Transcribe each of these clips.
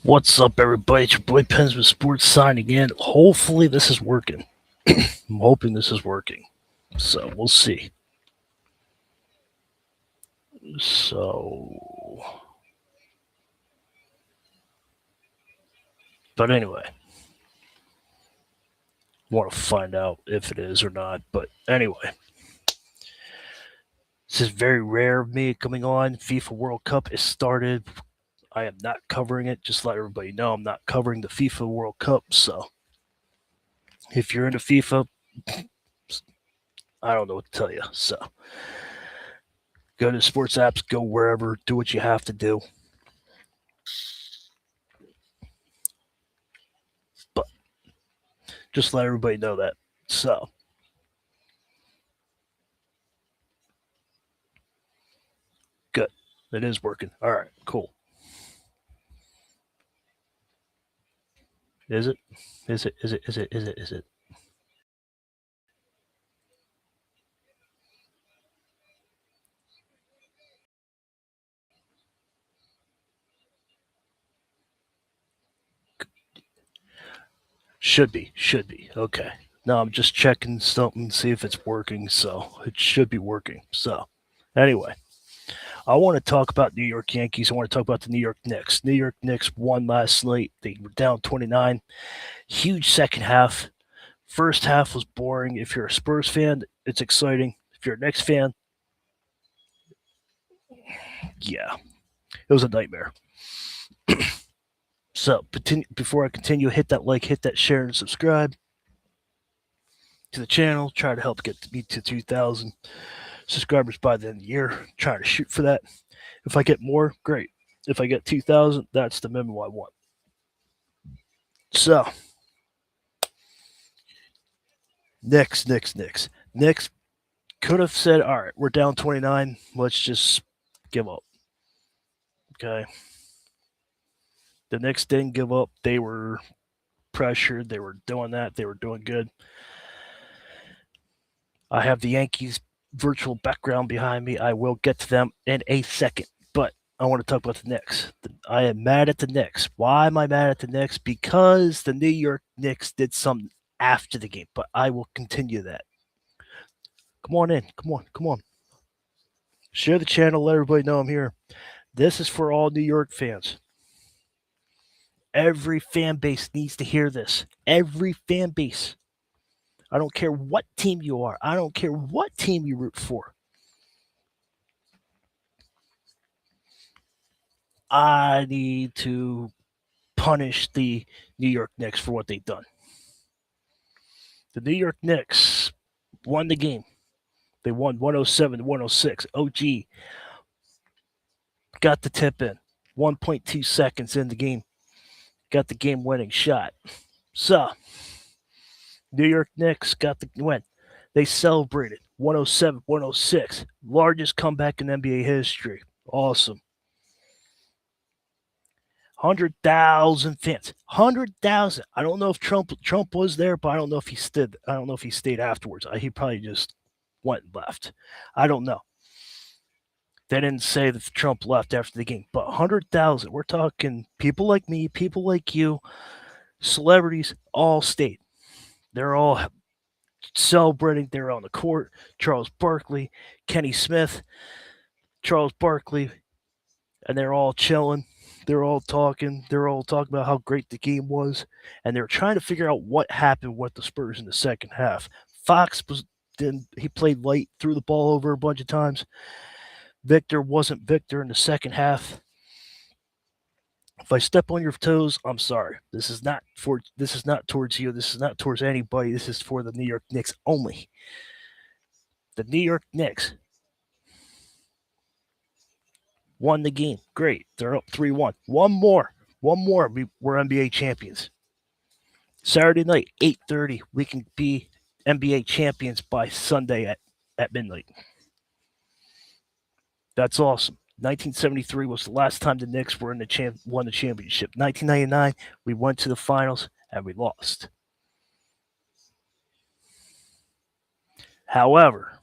What's up, everybody? It's your boy Pens with Sports signing in. Hopefully, this is working. I'm hoping this is working. So, we'll see. So, but anyway, want to find out if it is or not. But anyway, this is very rare of me coming on. FIFA World Cup is started. I am not covering it. Just let everybody know I'm not covering the FIFA World Cup. So, if you're into FIFA, I don't know what to tell you. So, go to sports apps, go wherever, do what you have to do. But just let everybody know that. So, good. It is working. All right, cool. Is it? Is it? Is it? Is it? Is it? Is it? Should be. Should be. Okay. No, I'm just checking something, see if it's working. So it should be working. So anyway, I want to talk about New York Yankees. I want to talk about the New York Knicks. New York Knicks won last night. They were down 29. Huge second half. First half was boring. If you're a Spurs fan, it's exciting. If you're a Knicks fan, yeah, it was a nightmare. So before I continue, hit that like, hit that share, and subscribe to the channel. Try to help get me to 2,000 subscribers by the end of the year. Try to shoot for that. If I get more, great. If I get 2,000, that's the minimum I want. So, Knicks. Knicks could have said, all right, we're down 29. Let's just give up. Okay. The Knicks didn't give up. They were pressured. They were doing that. They were doing good. I have the Yankees virtual background behind me. I will get to them in a second. But I want to talk about the Knicks. I am mad at the Knicks. Why am I mad at the Knicks? Because the New York Knicks did something after the game, but I will continue that. Come on in. Come on. Come on. Share the channel. Let everybody know I'm here. This is for all New York fans. Every fan base needs to hear this. Every fan base. I don't care what team you are. I don't care what team you root for. I need to punish the New York Knicks for what they've done. The New York Knicks won the game. They won 107 to 106. OG got the tip in. 1.2 seconds in the game. Got the game winning shot. So, New York Knicks got the win. They celebrated 107 106. Largest comeback in NBA history. Awesome. 100,000 fans. 100,000. I don't know if Trump was there, but I don't know if he stood. I don't know if he stayed afterwards. He probably just went and left. I don't know. They didn't say that Trump left after the game, but 100,000. We're talking people like me, people like you, celebrities all stayed. They're all celebrating. They're on the court. Charles Barkley, Kenny Smith, Charles Barkley, and they're all chilling. They're all talking. They're all talking about how great the game was, and they're trying to figure out what happened with the Spurs in the second half. Fox was didn't he played light, threw the ball over a bunch of times. Victor wasn't Victor in the second half. If I step on your toes, I'm sorry. This is not towards you. This is not towards anybody. This is for the New York Knicks only. The New York Knicks won the game. Great. They're up 3-1. One more. One more. We're NBA champions. Saturday night, 8:30. We can be NBA champions by Sunday at midnight. That's awesome. 1973 was the last time the Knicks were in won the championship. 1999, we went to the finals and we lost. However,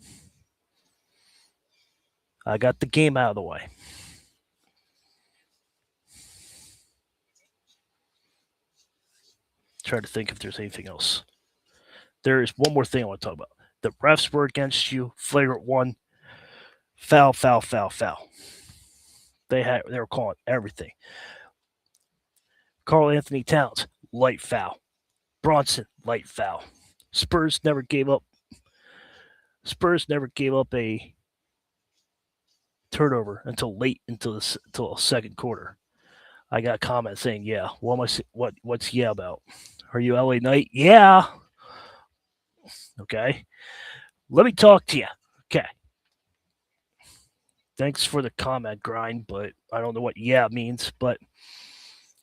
I got the game out of the way. try to think if there's anything else. There is one more thing I want to talk about. The refs were against you. Flagrant one. Foul, foul, foul, foul. They were calling everything. Karl Anthony Towns, light foul. Bronson, light foul. Spurs never gave up a turnover until late until the second quarter. I got a comment saying, "Yeah, what's yeah about? Are you LA Knight? Yeah. Okay. Let me talk to you. Okay. Thanks for the comment, Grind, but I don't know what yeah means, but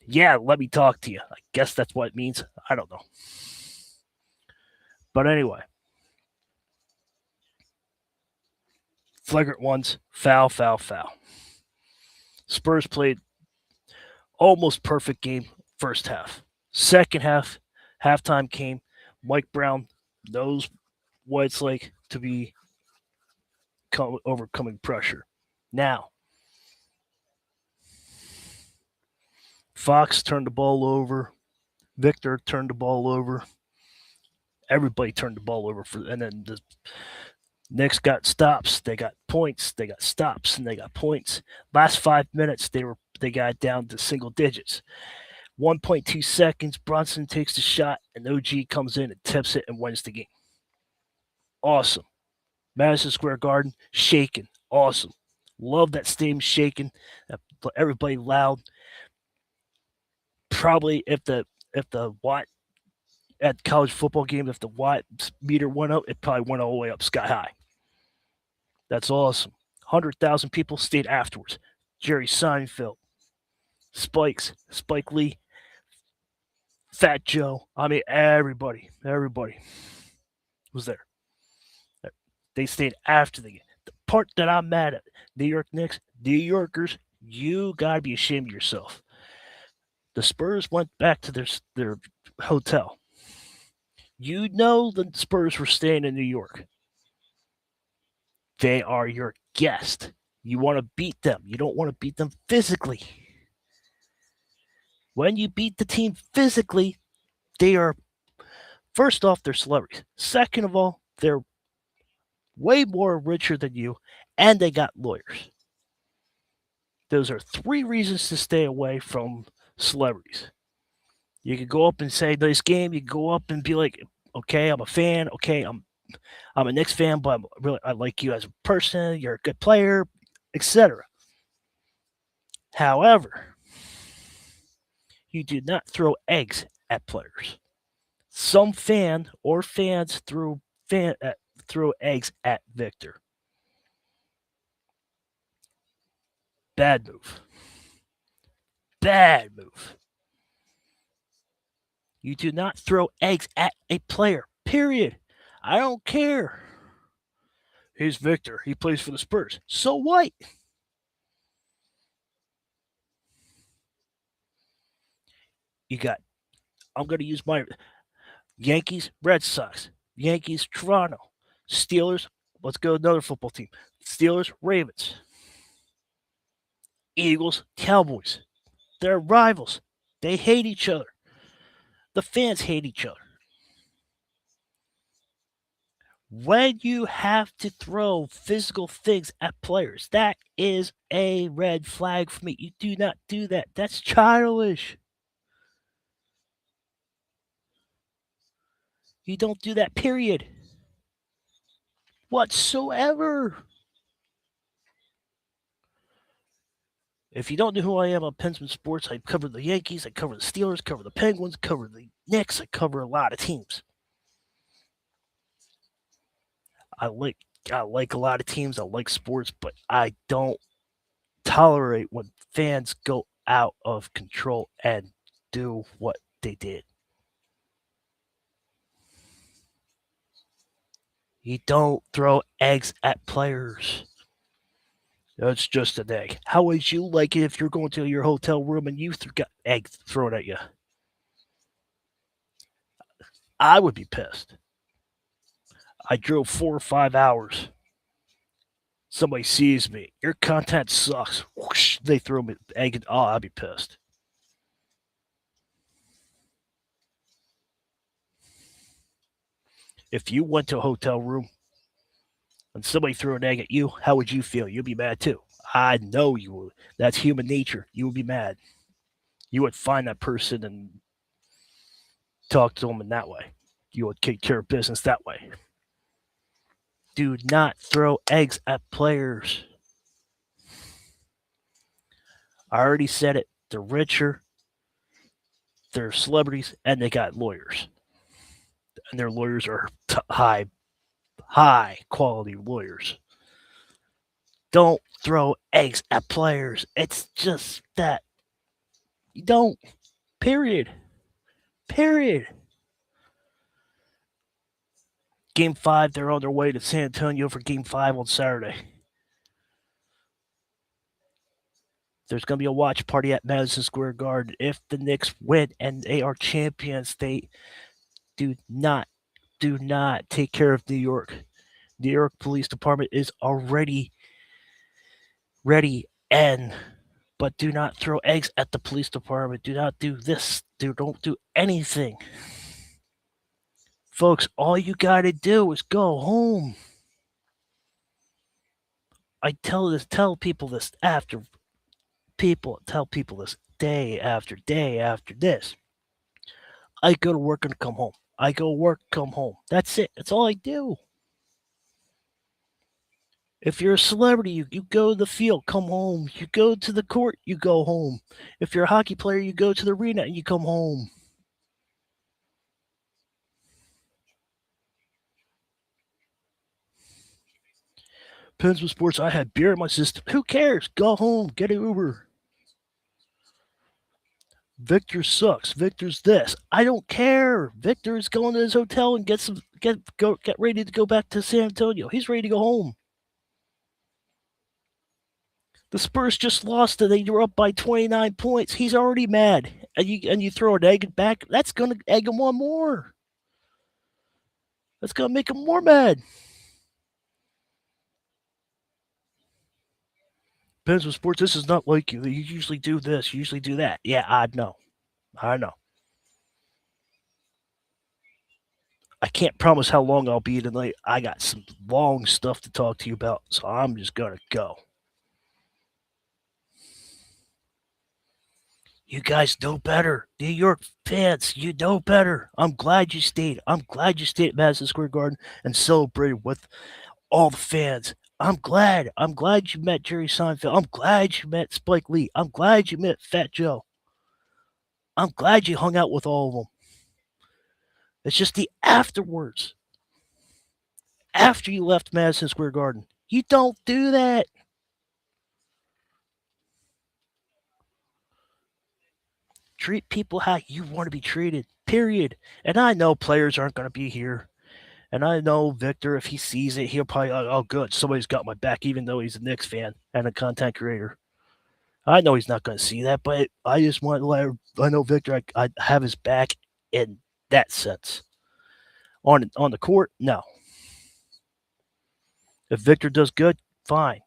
yeah, let me talk to you. I guess that's what it means. I don't know. But anyway, flagrant ones, foul, foul, foul. Spurs played almost perfect game first half. Second half, halftime came. Mike Brown knows what it's like to be overcoming pressure. Now, Fox turned the ball over. Victor turned the ball over. Everybody turned the ball over and then the Knicks got stops. They got points. They got stops, and they got points. Last 5 minutes, they got down to single digits. 1.2 seconds. Brunson takes the shot, and OG comes in and tips it and wins the game. Awesome. Madison Square Garden shaking. Awesome. Love that stadium shaking. Everybody loud. Probably if the watt at college football game, if the watt meter went up, it probably went all the way up sky high. That's awesome. 100,000 people stayed afterwards. Jerry Seinfeld, Spike Lee, Fat Joe. I mean, everybody was there. They stayed after the game. The part that I'm mad at, New York Knicks, New Yorkers, you gotta be ashamed of yourself. The Spurs went back to their hotel. You know the Spurs were staying in New York. They are your guest. You want to beat them. You don't want to beat them physically. When you beat the team physically, they are, first off, they're celebrities. Second of all, they're way more richer than you, and they got lawyers. Those are 3 reasons to stay away from celebrities. You could go up and say this game. You could go up and be like, "Okay, I'm a fan. Okay, I'm a Knicks fan, but I like you as a person. You're a good player, etc." However, you do not throw eggs at players. Some fan or fans threw eggs at Victor. Bad move. Bad move. You do not throw eggs at a player. Period. I don't care. Here's Victor. He plays for the Spurs. So what? You got, I'm going to use my Yankees, Red Sox, Yankees, Toronto, Steelers. Let's go another football team. Steelers, Ravens, Eagles, Cowboys. They're rivals. They hate each other. The fans hate each other. When you have to throw physical things at players, that is a red flag for me. You do not do that. That's childish. You don't do that, period. Whatsoever. If you don't know who I am, I'm Pensman Sports. I cover the Yankees, I cover the Steelers, cover the Penguins, cover the Knicks, I cover a lot of teams. I like a lot of teams. I like sports, but I don't tolerate when fans go out of control and do what they did. You don't throw eggs at players. That's just an egg. How would you like it if you're going to your hotel room and you got eggs thrown at you? I would be pissed. I drove 4 or 5 hours. Somebody sees me. Your content sucks. Whoosh, they throw me egg. Oh, I'd be pissed. If you went to a hotel room and somebody threw an egg at you, how would you feel? You'd be mad too. I know you would. That's human nature. You would be mad. You would find that person and talk to them in that way. You would take care of business that way. Do not throw eggs at players. I already said it. They're richer, they're celebrities, and they got lawyers. And their lawyers are high quality lawyers. Don't throw eggs at players. It's just that. You don't. Period. Period. Game 5, they're on their way to San Antonio for Game 5 on Saturday. There's going to be a watch party at Madison Square Garden. If the Knicks win and they are champions, they do not take care of New York. New York Police Department is already ready and but do not throw eggs at the police department. Do not do this. Don't do anything. Folks, all you got to do is go home. I tell people this tell people this day after day after this. I go to work and come home. I go work, come home. That's it. That's all I do. If you're a celebrity, you go to the field, come home. You go to the court, you go home. If you're a hockey player, you go to the arena and you come home. Depends with sports. I had beer in my system. Who cares? Go home. Get an Uber. Victor sucks. Victor's this. I don't care. Victor is going to his hotel and get ready to go back to San Antonio. He's ready to go home. The Spurs just lost and they were up by 29 points. He's already mad. And you throw an egg back, that's gonna egg him on more. That's gonna make him more mad. Depends with sports. This is not like you. You usually do this, you usually do that. Yeah, I know. I can't promise how long I'll be tonight. I got some long stuff to talk to you about, so I'm just gonna go. You guys know better. New York fans, you know better. I'm glad you stayed. I'm glad you stayed at Madison Square Garden and celebrated with all the fans. I'm glad. I'm glad you met Jerry Seinfeld. I'm glad you met Spike Lee. I'm glad you met Fat Joe. I'm glad you hung out with all of them. It's just the afterwards. After you left Madison Square Garden. You don't do that. Treat people how you want to be treated. Period. And I know players aren't going to be here. And I know Victor, if he sees it, he'll probably, oh, good, somebody's got my back, even though he's a Knicks fan and a content creator. I know he's not going to see that, but I just want to let I know Victor, I have his back in that sense. On the court, no. If Victor does good, fine.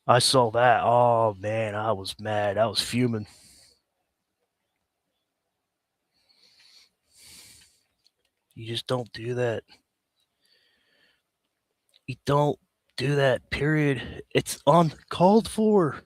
I saw that. Oh man, I was mad. I was fuming. You just don't do that. You don't do that, period. It's uncalled for.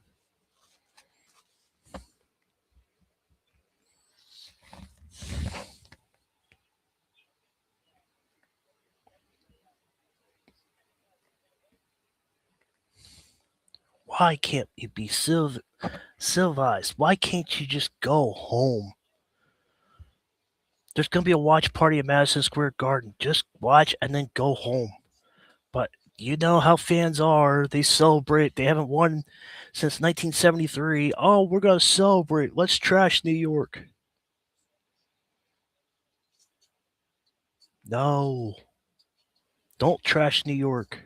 Why can't you be civilized? Why can't you just go home? There's going to be a watch party at Madison Square Garden. Just watch and then go home. But you know how fans are. They celebrate. They haven't won since 1973. Oh, we're going to celebrate. Let's trash New York. No. Don't trash New York.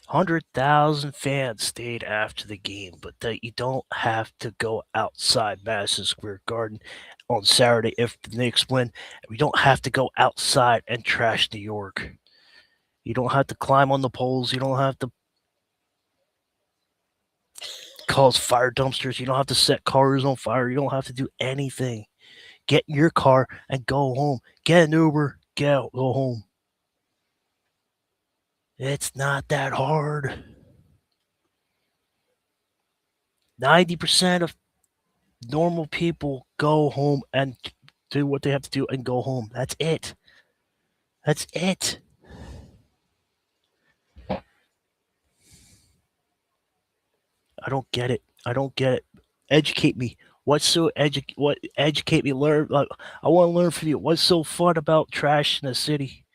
100,000 fans stayed after the game, but that you don't have to go outside Madison Square Garden on Saturday if the Knicks win. We don't have to go outside and trash New York. You don't have to climb on the poles. You don't have to cause fire dumpsters. You don't have to set cars on fire. You don't have to do anything. Get in your car and go home. Get an Uber. Go home. It's not that hard. 90% of normal people go home and do what they have to do and go home. That's it. That's it. I don't get it. I don't get it. Educate me. What educate me? Learn. Like, I want to learn from you. What's so fun about trash in the city?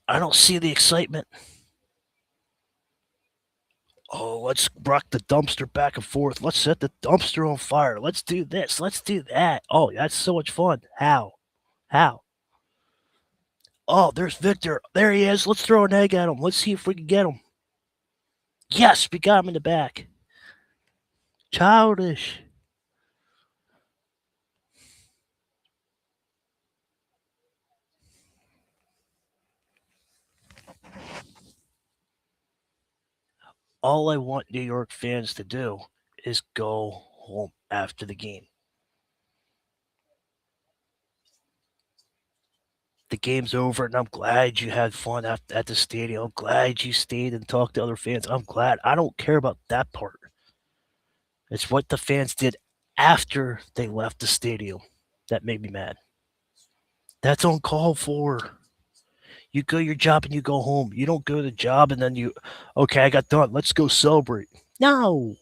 I don't see the excitement. Oh, let's rock the dumpster back and forth. Let's set the dumpster on fire. Let's do this. Let's do that. Oh, that's so much fun. How? How? Oh, there's Victor. There he is. Let's throw an egg at him. Let's see if we can get him. Yes, we got him in the back. Childish. All I want New York fans to do is go home after the game. The game's over, and I'm glad you had fun at the stadium. I'm glad you stayed and talked to other fans. I'm glad. I don't care about that part. It's what the fans did after they left the stadium that made me mad. That's uncalled for. You go your job and you go home. You don't go to the job and then okay, I got done. Let's go celebrate. No.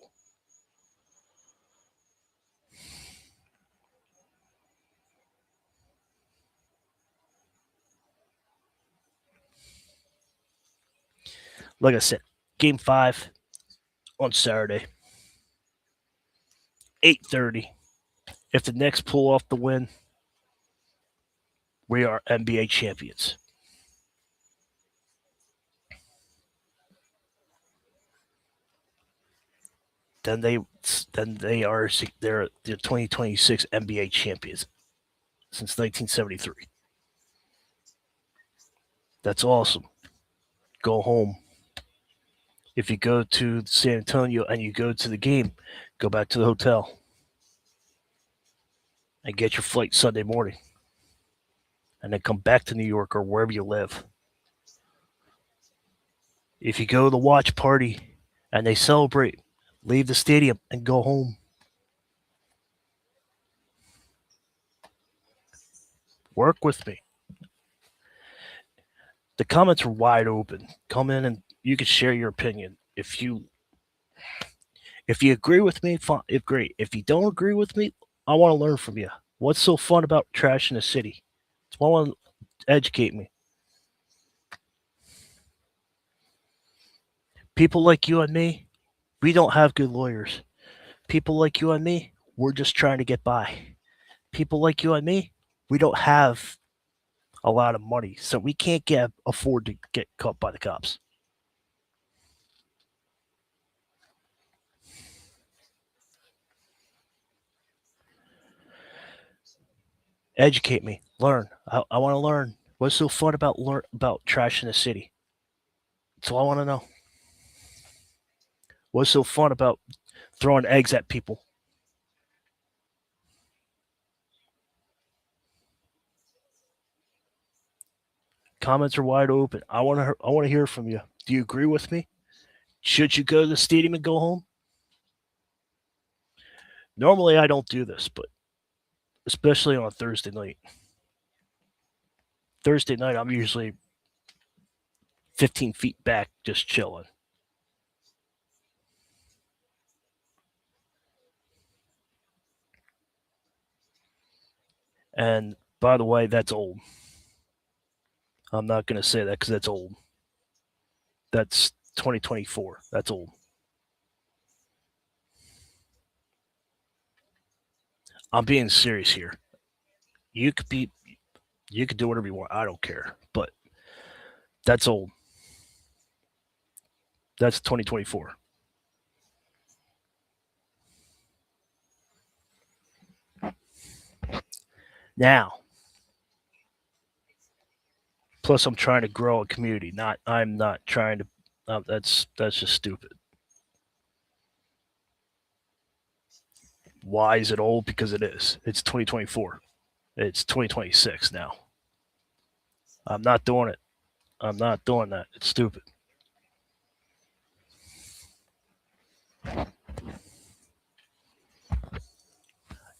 Like I said, game 5 on Saturday, 8:30. If the Knicks pull off the win, we are NBA champions. Then they are they're the 2026 NBA champions since 1973. That's awesome. Go home. If you go to San Antonio and you go to the game, go back to the hotel and get your flight Sunday morning, and then come back to New York or wherever you live. If you go to the watch party and they celebrate, leave the stadium and go home. Work with me. The comments are wide open. Come in and you can share your opinion. If you agree with me, fine. If great. If you don't agree with me, I want to learn from you. What's so fun about trash in the city? I want to educate me. People like you and me, we don't have good lawyers. People like you and me, we're just trying to get by. People like you and me, we don't have a lot of money, so we can't afford to get caught by the cops. Educate me, learn. I want to learn. What's so fun about trash in the city? That's all I want to know. What's so fun about throwing eggs at people? Comments are wide open. I want to hear from you. Do you agree with me? Should you go to the stadium and go home? Normally I don't do this, but especially on Thursday night. Thursday night I'm usually 15 feet back just chilling. And by the way, that's old. I'm not going to say that because that's old. That's 2024. That's old. I'm being serious here. You could be, you could do whatever you want. I don't care. But that's old. That's 2024. Now, Plus, I'm trying to grow a community. I'm not trying to. That's just stupid. Why is it old? Because it is. It's 2024. It's 2026 now. I'm not doing it. I'm not doing that. It's stupid.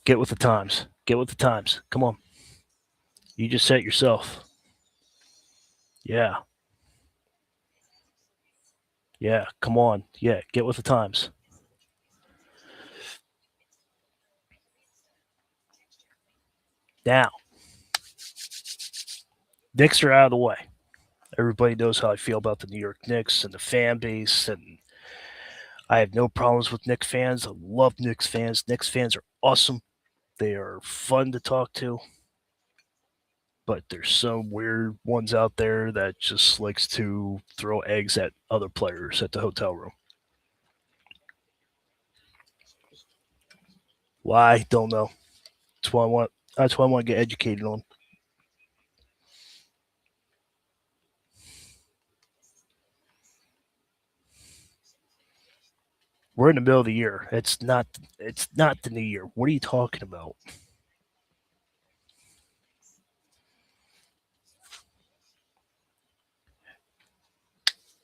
Get with the times. Get with the times. Come on. You just said it yourself. Yeah. Yeah. Come on. Yeah. Get with the times. Now, Knicks are out of the way. Everybody knows how I feel about the New York Knicks and the fan base, and I have no problems with Knicks fans. I love Knicks fans. Knicks fans are awesome. They are fun to talk to, but there's some weird ones out there that just likes to throw eggs at other players at the hotel room. Why? Don't know. That's why I want. That's why I want to get educated on. We're in the middle of the year. It's not. It's not the new year. What are you talking about?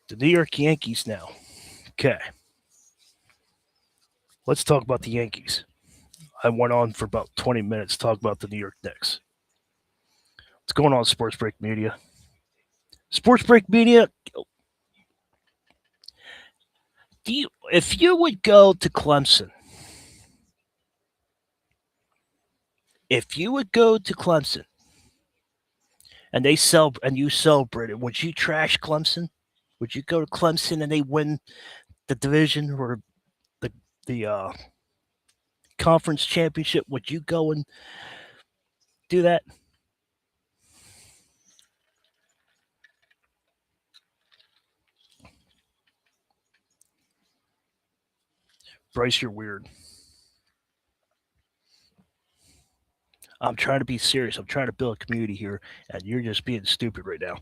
The New York Yankees now. Okay, let's talk about the Yankees. I went on for about 20 minutes to talk about the New York Knicks. What's going on, Sports Break Media? Sports Break Media. If you would go to Clemson, if you would go to Clemson and you celebrate it, would you trash Clemson? Would you go to Clemson and they win the division or the the conference championship? Would you go and do that? Bryce, you're weird. I'm trying to be serious. I'm trying to build a community here, and you're just being stupid right now.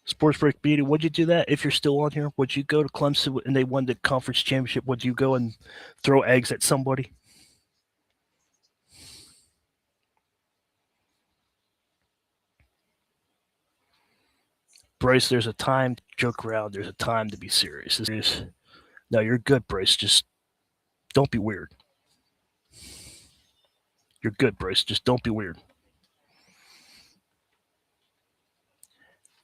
Sports Break Media, would you do that if you're still on here? Would you go to Clemson and they won the conference championship? Would you go and throw eggs at somebody? Bryce, there's a time to joke around. There's a time to be serious. No, you're good, Bryce. Just don't be weird. You're good, Bryce. Just don't be weird.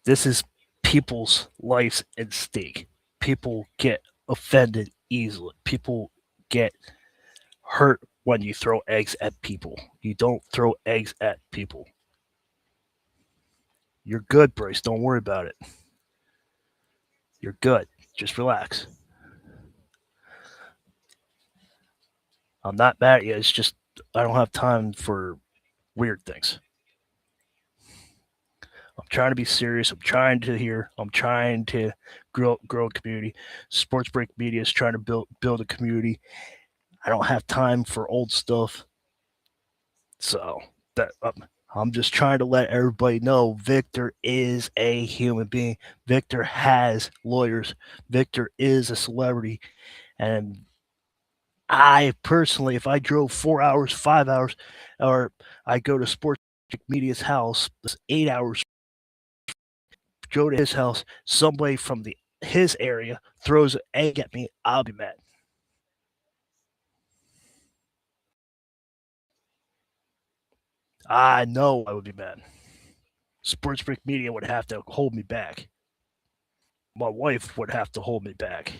This is people's lives at stake. People get offended easily. People get hurt when you throw eggs at people. You don't throw eggs at people. You're good, Bryce. Don't worry about it. You're good. Just relax. I'm not mad at you. It's just I don't have time for weird things. I'm trying to be serious. I'm trying to hear. I'm trying to grow a community. Sports Break Media is trying to build a community. I don't have time for old stuff. So that I'm just trying to let everybody know Victor is a human being. Victor has lawyers. Victor is a celebrity. And I personally, if I drove 4 hours, 5 hours, or I go to Sports Media's house, 8 hours, go to his house, somebody from his area throws an egg at me, I'll be mad. I know I would be mad. Sports Brick Media would have to hold me back. My wife would have to hold me back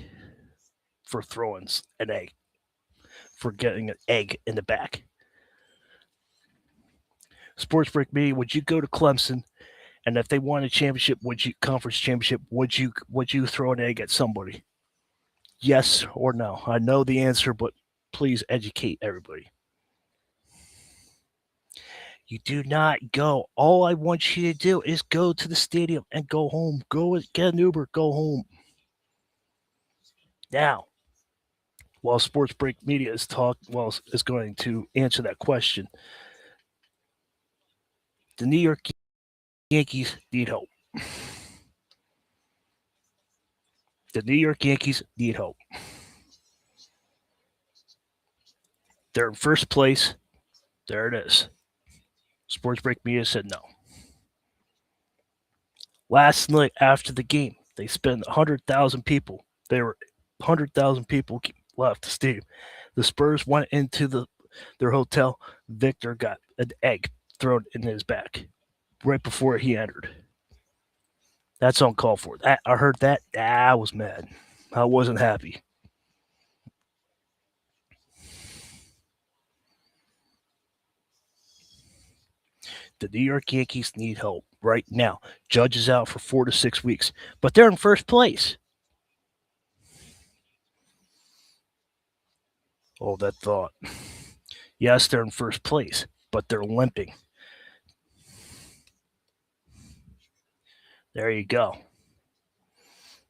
for throwing an egg, for getting an egg in the back. Sports Brick Media, would you go to Clemson and if they won a championship, conference championship, would you throw an egg at somebody? Yes or no? I know the answer, but please educate everybody. You do not go. All I want you to do is go to the stadium and go home. Go get an Uber, go home. Now, while Sports Break Media is going to answer that question, the New York Yankees need help. The New York Yankees need help. They're in first place. There it is. Sports Break Media said no. Last night after the game, they spent 100,000 people. There were 100,000 people left the stadium. The Spurs went into their hotel. Victor got an egg thrown in his back right before he entered. That's uncalled for. I heard that. I was mad. I wasn't happy. The New York Yankees need help right now. Judge is out for 4 to 6 weeks, but they're in first place. Oh, that thought. Yes, they're in first place, but they're limping. There you go.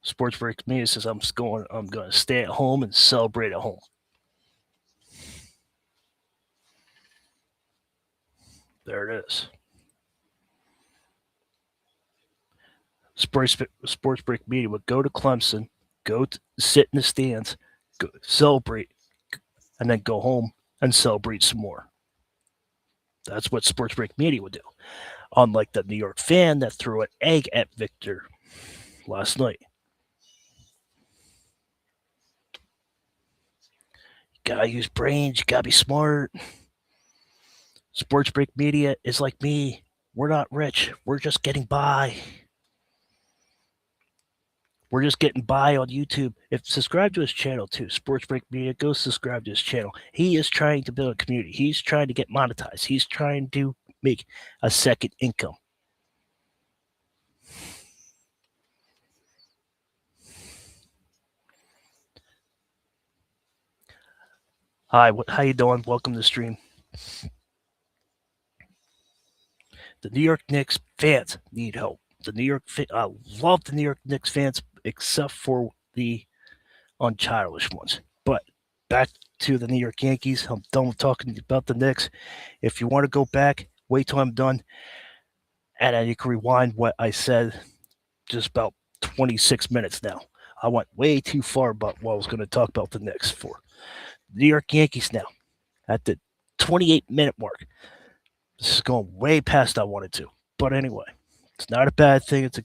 Sports Break Media says I'm going to stay at home and celebrate at home. There it is. Sports Break Media would go to Clemson, sit in the stands, go celebrate, and then go home and celebrate some more. That's what Sports Break Media would do. Unlike the New York fan that threw an egg at Victor last night. You gotta use brains, you gotta be smart. Sports Break Media is like me. We're not rich. We're just getting by. We're just getting by on YouTube. Subscribe to his channel too, Sports Break Media. Go subscribe to his channel. He is trying to build a community. He's trying to get monetized. He's trying to make a second income. Hi, how you doing? Welcome to the stream. The New York Knicks fans need help. I love the New York Knicks fans, except for the unchildish ones. But back to the New York Yankees. I'm done with talking about the Knicks. If you want to go back, wait till I'm done, and then you can rewind what I said just about 26 minutes now. I went way too far about what I was going to talk about the Knicks for. New York Yankees now at the 28-minute mark. This is going way past I wanted to. But anyway, it's not a bad thing. It's an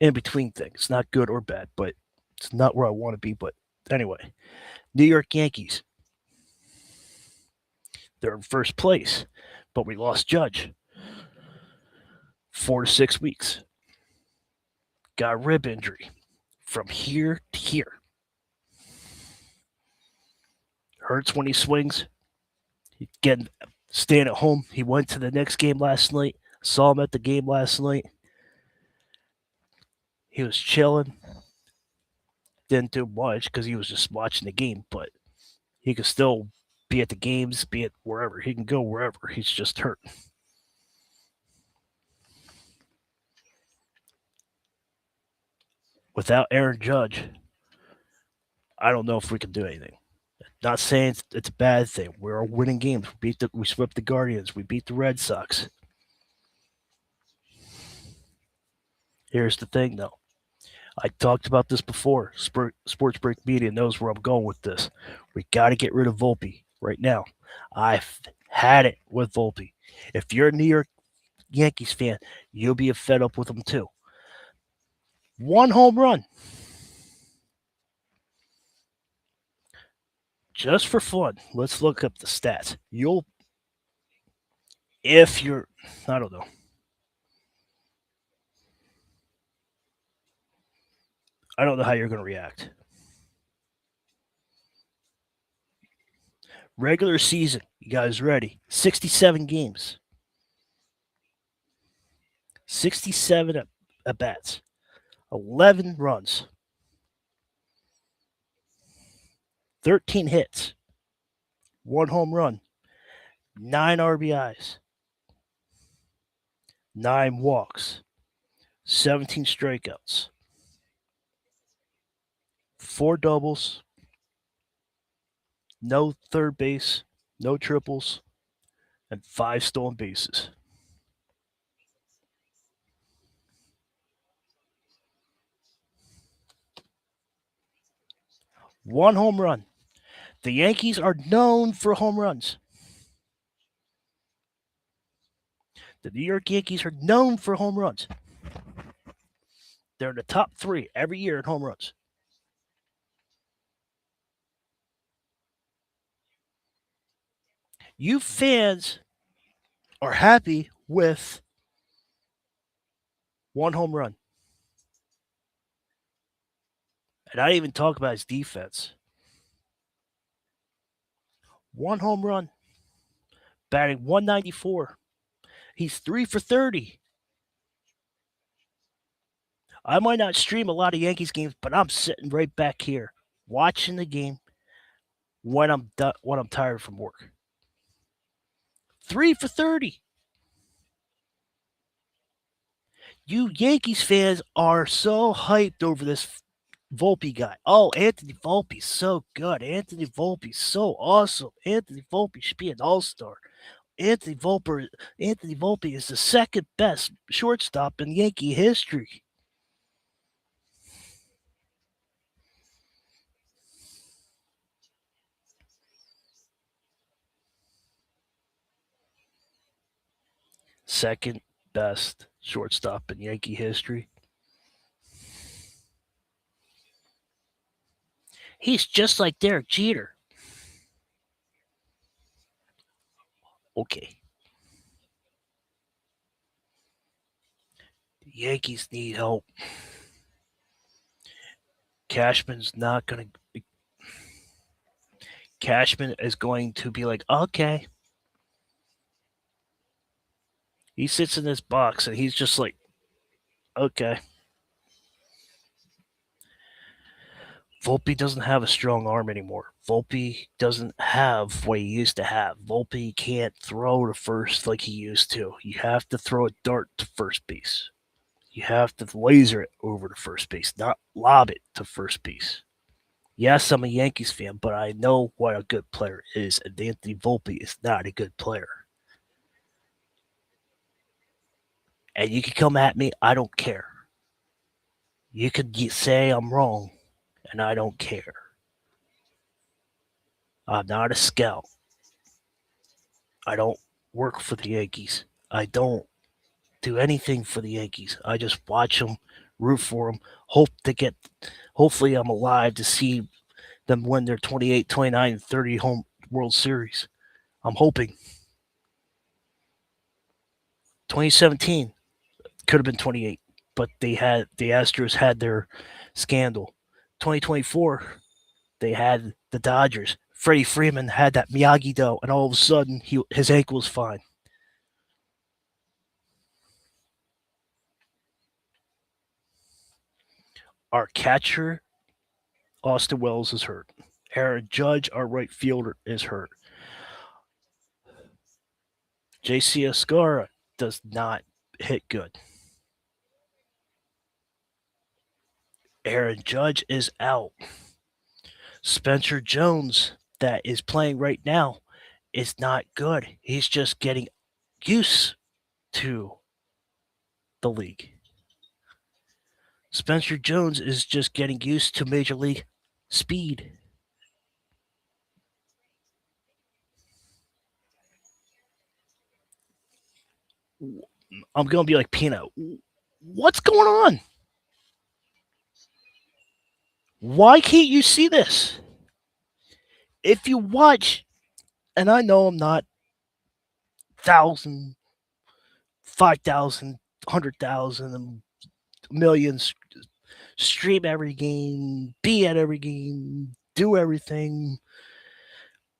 in-between thing. It's not good or bad, but it's not where I want to be. But anyway, New York Yankees. They're in first place, but we lost Judge. 4 to 6 weeks. Got a rib injury from here to here. Hurts when he swings. Again, staying at home. He went to the next game last night. Saw him at the game last night. He was chilling. Didn't do much because he was just watching the game, but he could still be at the games, be it wherever. He can go wherever. He's just hurt. Without Aaron Judge, I don't know if we can do anything. Not saying it's a bad thing. We're winning games. We swept the Guardians. We beat the Red Sox. Here's the thing, though. I talked about this before. Sports Break Media knows where I'm going with this. We got to get rid of Volpe right now. I've had it with Volpe. If you're a New York Yankees fan, you'll be fed up with him too. 1 home run. Just for fun, let's look up the stats. I don't know. I don't know how you're going to react. Regular season, you guys ready? 67 games. 67 at bats. 11 runs. 13 hits. 1 home run. 9 RBIs. 9 walks. 17 strikeouts. 4 doubles. no third base, no triples, and 5 stolen bases. One home run. The Yankees are known for home runs. The New York Yankees are known for home runs. They're in the top 3 every year in home runs. You fans are happy with one home run. And I didn't even talk about his defense. One home run, batting 194. He's 3 for 30. I might not stream a lot of Yankees games, but I'm sitting right back here watching the game when I'm tired from work. 3 for 30. You Yankees fans are so hyped over this Volpe guy. Oh, Anthony Volpe's so good. Anthony Volpe's so awesome. Anthony Volpe should be an all-star. Anthony Volpe is the second best shortstop in Yankee history. Second best shortstop in Yankee history. He's just like Derek Jeter. Okay. The Yankees need help. Cashman's not going to. Cashman is going to be like, okay. He sits in this box and he's just like, okay. Volpe doesn't have a strong arm anymore. Volpe doesn't have what he used to have. Volpe can't throw to first like he used to. You have to throw a dart to first base. You have to laser it over to first base, not lob it to first base. Yes, I'm a Yankees fan, but I know what a good player is, and Anthony Volpe is not a good player. And you can come at me, I don't care. You could say I'm wrong, and I don't care. I'm not a scout. I don't work for the Yankees. I don't do anything for the Yankees. I just watch them, root for them, hopefully I'm alive to see them win their 28, 29, and 30 home World Series. I'm hoping. 2017 could have been 28, but the Astros had their scandal. 2024, they had the Dodgers. Freddie Freeman had that Miyagi-Do, and all of a sudden, his ankle was fine. Our catcher, Austin Wells, is hurt. Aaron Judge, our right fielder, is hurt. J.C. Escara does not hit good. Aaron Judge is out. Spencer Jones, that is playing right now, is not good. He's just getting used to the league. Spencer Jones is just getting used to major league speed. I'm going to be like Peanut. What's going on? Why can't you see this? If you watch, and I know I'm not 1,000, 5,000, 100,000, millions, stream every game, be at every game, do everything.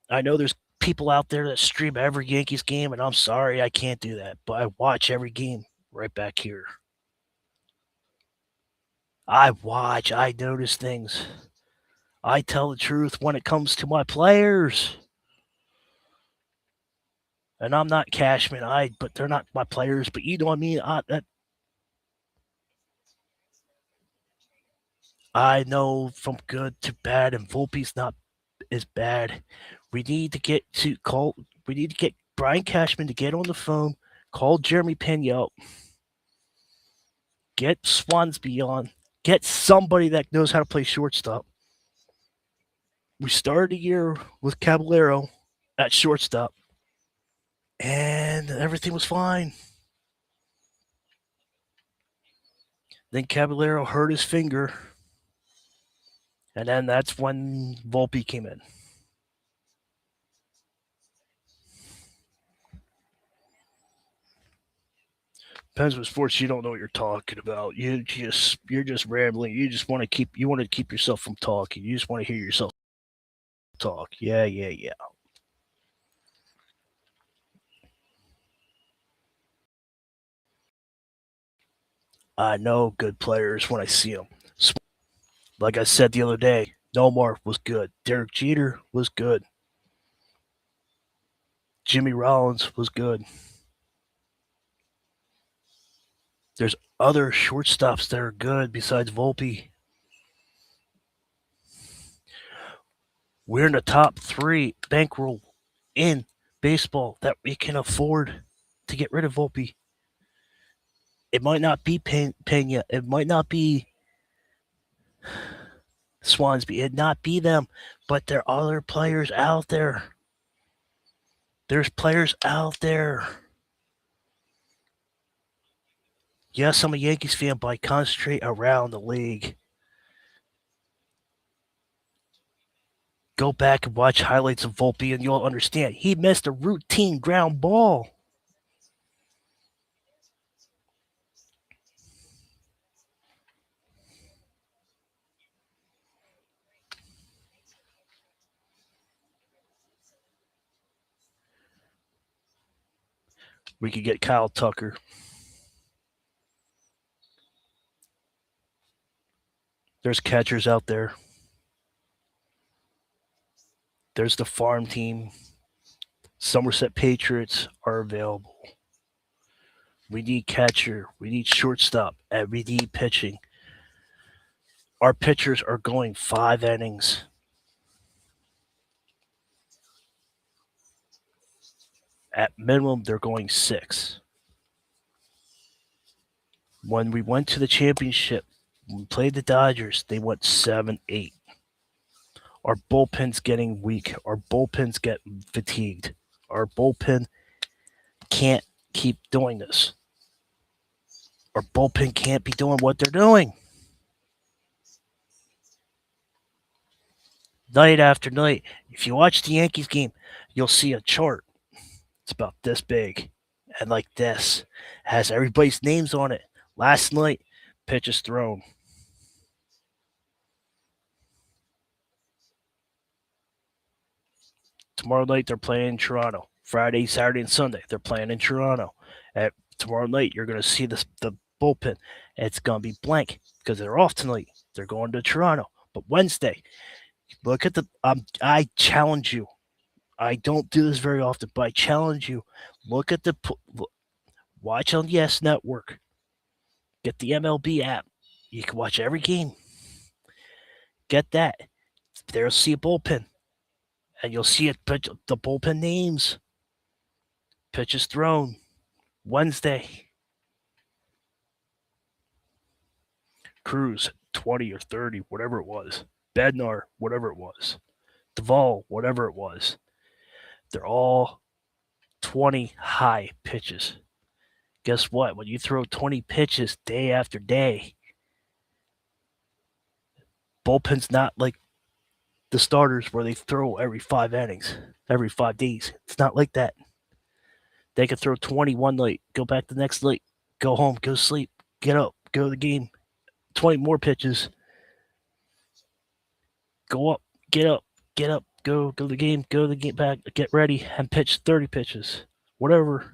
I know there's people out there that stream every Yankees game, and I'm sorry I can't do that, but I watch every game right back here. I watch, I notice things. I tell the truth when it comes to my players. And I'm not Cashman, but they're not my players, but you know what I mean? I know from good to bad, and Volpe's not as bad. We need to get Brian Cashman to get on the phone, call Jeremy Pena out, get Swansby on, get somebody that knows how to play shortstop. We started the year with Caballero at shortstop, and everything was fine. Then Caballero hurt his finger, and then that's when Volpe came in. Depends what sports you don't know what you're talking about. You're just rambling. You want to keep yourself from talking. You just want to hear yourself talk. Yeah. I know good players when I see them. Like I said the other day, Nomar was good. Derek Jeter was good. Jimmy Rollins was good. There's other shortstops that are good besides Volpe. We're in the top 3 bankroll in baseball that we can afford to get rid of Volpe. It might not be Pena. It might not be Swansby. It not be them, but there are other players out there. There's players out there. Yes, I'm a Yankees fan, but I concentrate around the league. Go back and watch highlights of Volpe, and you'll understand. He missed a routine ground ball. We could get Kyle Tucker. There's catchers out there. There's the farm team. Somerset Patriots are available. We need catcher. We need shortstop. And we need pitching. Our pitchers are going 5 innings. At minimum, they're going 6. When we went to the championship, when we played the Dodgers, they went 7, 8. Our bullpen's getting weak. Our bullpen's getting fatigued. Our bullpen can't keep doing this. Our bullpen can't be doing what they're doing. Night after night, if you watch the Yankees game, you'll see a chart. It's about this big and like this. It has everybody's names on it. Last night, pitches thrown. Tomorrow night, they're playing in Toronto. Friday, Saturday, and Sunday, they're playing in Toronto. Tomorrow night, you're going to see the bullpen. It's going to be blank because they're off tonight. They're going to Toronto. But Wednesday, look at I challenge you. I don't do this very often, but I challenge you. Look at watch on the S Network. Get the MLB app. You can watch every game. Get that. There'll see a bullpen. And you'll see it, the bullpen names. Pitches thrown. Wednesday. Cruz, 20 or 30, whatever it was. Bednar, whatever it was. Duvall, whatever it was. They're all 20 high pitches. Guess what? When you throw 20 pitches day after day, bullpen's not like the starters where they throw every 5 innings, every 5 days. It's not like that. They could throw 20 one night, go back the next night, go home, go sleep, get up, go to the game. 20 more pitches. Go up, get up, go to the game, go to the game back, get ready, and pitch 30 pitches. Whatever.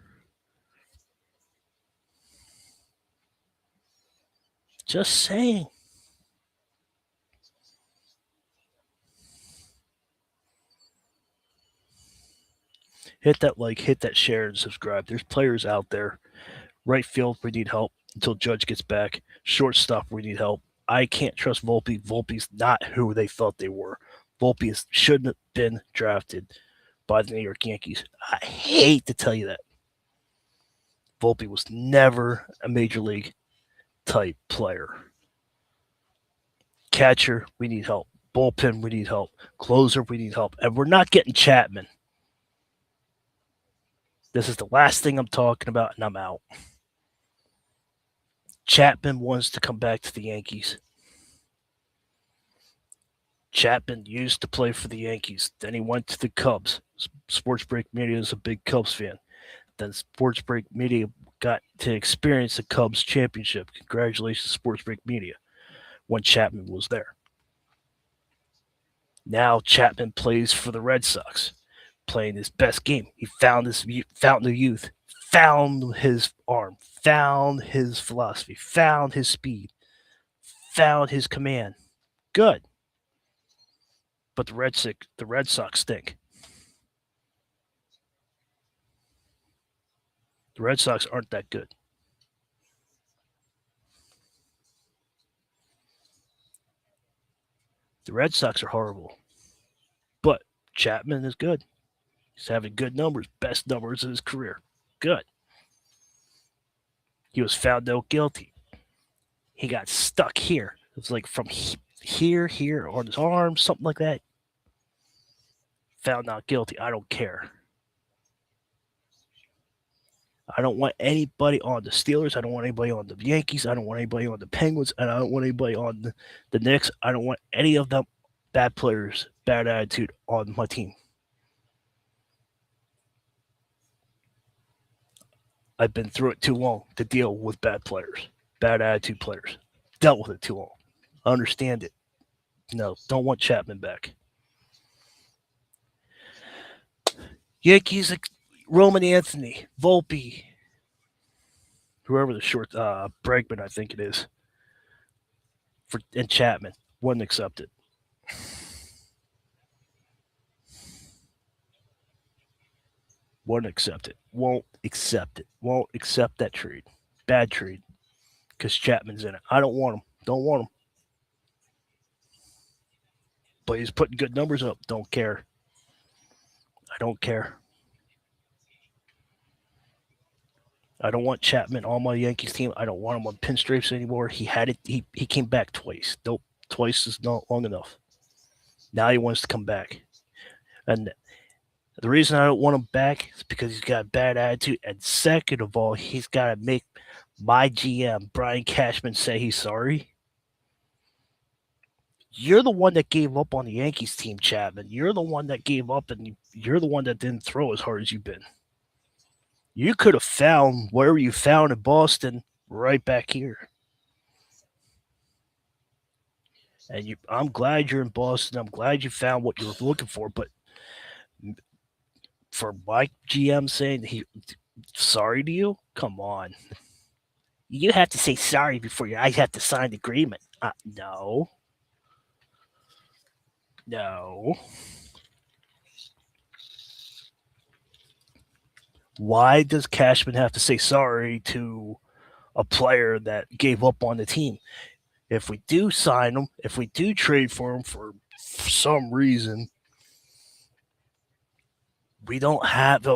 Just saying. Hit that like, hit that share, and subscribe. There's players out there. Right field, we need help until Judge gets back. Shortstop, we need help. I can't trust Volpe. Volpe's not who they thought they were. Volpe shouldn't have been drafted. by the New York Yankees. I hate to tell you that. Volpe was never a major league type player. Catcher, we need help. Bullpen, we need help. Closer, we need help. And we're not getting Chapman. This is the last thing I'm talking about, and I'm out. Chapman wants to come back to the Yankees. Chapman used to play for the Yankees. Then he went to the Cubs. Sports Break Media is a big Cubs fan. Then Sports Break Media got to experience the Cubs championship. Congratulations, Sports Break Media, when Chapman was there. Now Chapman plays for the Red Sox, playing his best game. He found his fountain of youth, found his arm, found his philosophy, found his speed, found his command. Good. But the Red Sox stink. The Red Sox aren't that good. The Red Sox are horrible. But Chapman is good. He's having good numbers, best numbers of his career. Good. He was found no guilty. He got stuck here. It was like from here on his arm, something like that. Found not guilty. I don't care. I don't want anybody on the Steelers. I don't want anybody on the Yankees. I don't want anybody on the Penguins. And I don't want anybody on the Knicks. I don't want any of them bad players, bad attitude on my team. I've been through it too long to deal with bad players, bad attitude players. Dealt with it too long. I understand it. No, don't want Chapman back. Yankees, Roman Anthony, Volpe, whoever the short, Bregman, I think it is, and Chapman wouldn't accept it. Won't accept it. Won't accept it. Won't accept that trade. Bad trade. Because Chapman's in it. I don't want him. Don't want him. But he's putting good numbers up. Don't care. I don't care. I don't want Chapman on my Yankees team. I don't want him on pinstripes anymore. He had it. He came back twice. Nope. Twice is not long enough. Now he wants to come back. And the reason I don't want him back is because he's got a bad attitude. And second of all, he's got to make my GM, Brian Cashman, say he's sorry. You're the one that gave up on the Yankees team, Chapman. You're the one that gave up, and you're the one that didn't throw as hard as you've been. You could have found wherever you found in Boston right back here. And I'm glad you're in Boston. I'm glad you found what you were looking for. But for my GM saying he sorry to you, come on. You have to say sorry before your eyes have to sign the agreement. No. No. Why does Cashman have to say sorry to a player that gave up on the team? If we do sign him, if we do trade for him for some reason, we don't have.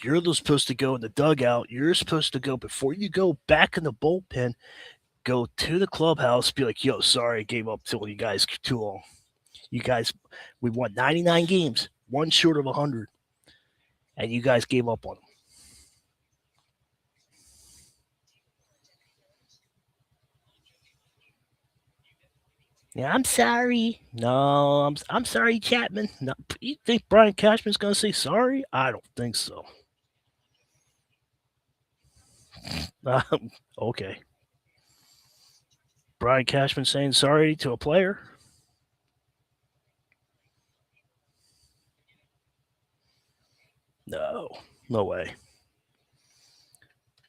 You're supposed to go in the dugout. You're supposed to go before you go back in the bullpen. Go to the clubhouse, be like, "Yo, sorry, I gave up till you guys too long. You guys, we won 99 games, one short of 100, and you guys gave up on them." Yeah, I'm sorry. No, I'm sorry, Chapman. No, you think Brian Cashman's going to say sorry? I don't think so. Okay. Brian Cashman saying sorry to a player? No, no way.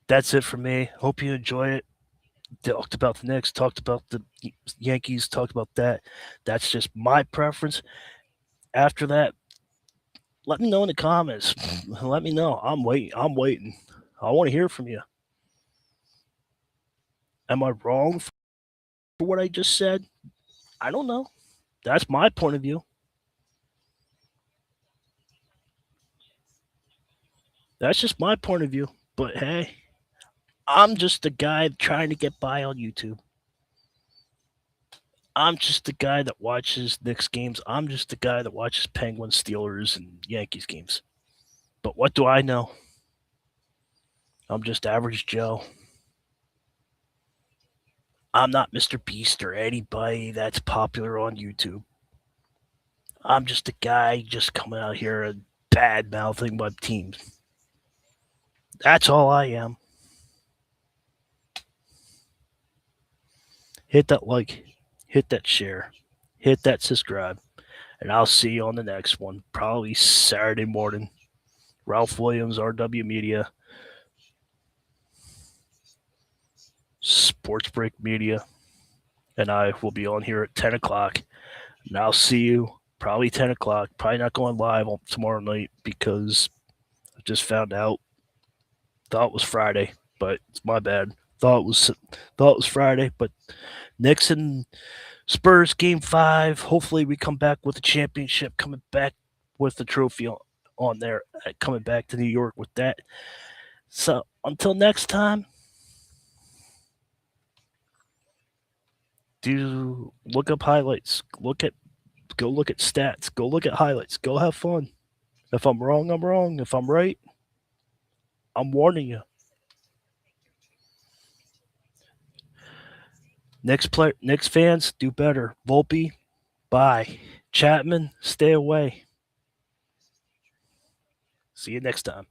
That's it for me. Hope you enjoy it. Talked about the Knicks, talked about the Yankees, talked about that. That's just my preference. After that, let me know in the comments. Let me know. I'm waiting. I'm waiting. I want to hear from you. Am I wrong for what I just said? I don't know. That's my point of view. That's just my point of view. But hey, I'm just a guy trying to get by on YouTube. I'm just the guy that watches Knicks games. I'm just the guy that watches Penguins, Steelers, and Yankees games. But what do I know? I'm just average Joe. I'm not Mr. Beast or anybody that's popular on YouTube. I'm just a guy just coming out here and bad mouthing my teams. That's all I am. Hit that like, hit that share, hit that subscribe, and I'll see you on the next one, probably Saturday morning. Ralph Williams, RW Media, Sports Break Media, and I will be on here at 10 o'clock. And I'll see you probably 10 o'clock. Probably not going live on tomorrow night because I just found out. Thought it was Friday, but it's my bad. Thought it was Friday, but Knicks and Spurs game 5. Hopefully we come back with a championship, coming back with the trophy on there, coming back to New York with that. So until next time, do look up highlights. Go look at stats. Go look at highlights. Go have fun. If I'm wrong, I'm wrong. If I'm right, I'm warning you. Knicks fans, do better. Volpe, bye. Chapman, stay away. See you next time.